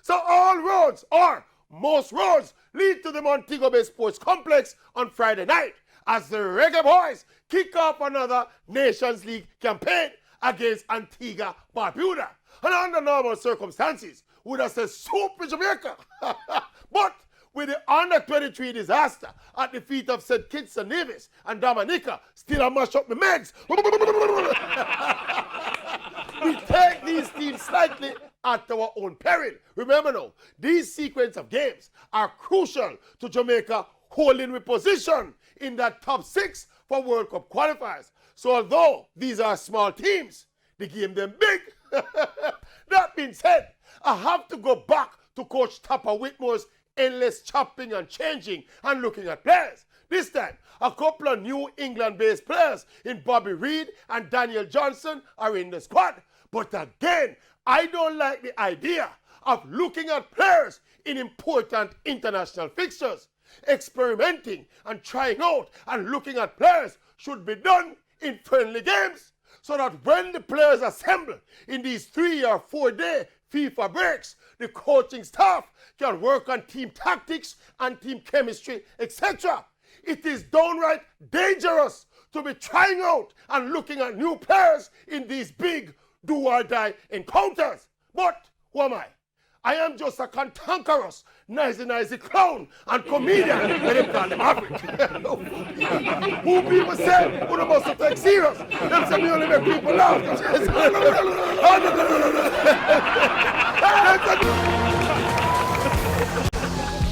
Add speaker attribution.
Speaker 1: So all roads, or most roads, lead to the Montego Bay Sports Complex on Friday night as the Reggae Boys kick off another Nations League campaign against Antigua Barbuda. And under normal circumstances, would have said Super Jamaica. But with the under-23 disaster at the feet of St. Kitts and Nevis and Dominica, still I mash up the meds. We take these teams slightly at our own peril. Remember now, these sequence of games are crucial to Jamaica holding with position in that top 6 for World Cup qualifiers. So although these are small teams, the game them big. That being said, I have to go back to Coach Tapper Whitmore's endless chopping and changing and looking at players. This time, a couple of New England-based players in Bobby Reid and Daniel Johnson are in the squad. But again, I don't like the idea of looking at players in important international fixtures. Experimenting and trying out and looking at players should be done in friendly games so that when the players assemble in these 3 or 4 day FIFA breaks, the coaching staff can work on team tactics and team chemistry, etc. It is downright dangerous to be trying out and looking at new players in these big do-or-die encounters. But who am I? I am just a cantankerous, nicey clown and comedian when they call them average. Who people say, who they must take serious. Them say me only make people laugh.